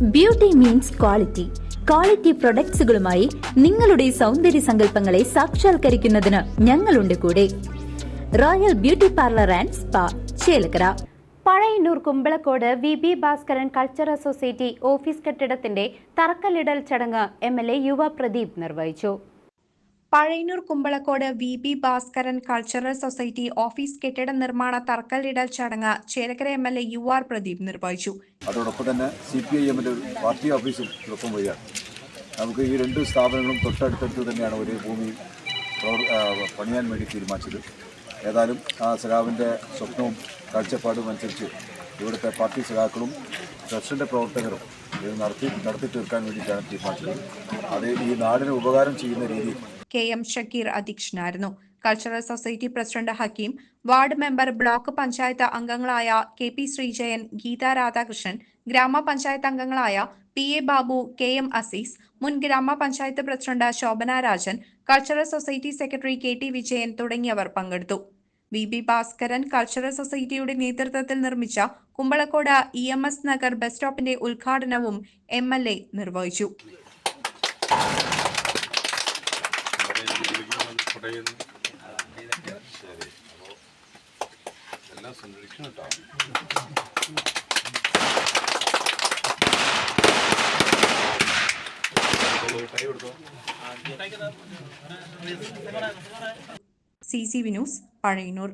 Beauty means quality. Quality പ്രൊഡക്ട്സുകളുമായി നിങ്ങളുടെ സൗന്ദര്യ സങ്കല്പങ്ങളെ സാക്ഷാത്കരിക്കുന്നതിന് ഞങ്ങളുണ്ട് കൂടെ. Royal beauty parlour and spa, Chelakkara. Pazhayannur Kumbalakode VB Bhaskaran cultural society office കെട്ടിടത്തിന്റെ തറക്കല്ലിടൽ ചടങ്ങ് MLA യുവ പ്രദീപ് നിർവഹിച്ചു. Pazhayannur Kumbalakode VB Bhaskaran cultural society office കെട്ടിട നിർമ്മാണ തറക്കല്ലിടൽ ചടങ്ങ് ചേലക്കര MLA UR പ്രദീപ് നിർവഹിച്ചു. അതോടൊപ്പം തന്നെ CPIM പാർട്ടി ഓഫീസും ഒപ്പം വരികയാണ്. നമുക്ക് ഈ രണ്ട് സ്ഥാപനങ്ങളും തൊട്ടടുത്തടുത്ത് തന്നെയാണ് ഒരേ ഭൂമി പണിയാൻ വേണ്ടി തീരുമാനിച്ചത്. ഏതായാലും ആ സഖാവിൻ്റെ സ്വപ്നവും കാഴ്ചപ്പാടും അനുസരിച്ച് ഇവിടുത്തെ പാർട്ടി സഖാക്കളും ട്രസ്റ്റിൻ്റെ പ്രവർത്തകരും ഇത് നടത്തി തീർക്കാൻ വേണ്ടിയിട്ടാണ് തീരുമാനിച്ചത്. അത് ഈ നാടിന് ഉപകാരം ചെയ്യുന്ന രീതിയിൽ KM ഷക്കീർ അധ്യക്ഷനായിരുന്നു. Cultural society president Hakeem, ward member, block panchayat അംഗങ്ങളായ KP ശ്രീജയൻ, ഗീത രാധാകൃഷ്ണൻ, ഗ്രാമപഞ്ചായത്ത് അംഗങ്ങളായ PA ബാബു, KM അസീസ്, മുൻ ഗ്രാമപഞ്ചായത്ത് president Shobhana Rajan, cultural society secretary KT Vijayan തുടങ്ങിയവർ പങ്കെടുത്തു. VB ഭാസ്കരൻ കൾച്ചറൽ സൊസൈറ്റിയുടെ നേതൃത്വത്തിൽ നിർമ്മിച്ച കുമ്പളക്കോട് EMS നഗർ ബസ് സ്റ്റോപ്പിന്റെ ഉദ്ഘാടനവും MLA നിർവഹിച്ചു. CCV news, Pazhayannur.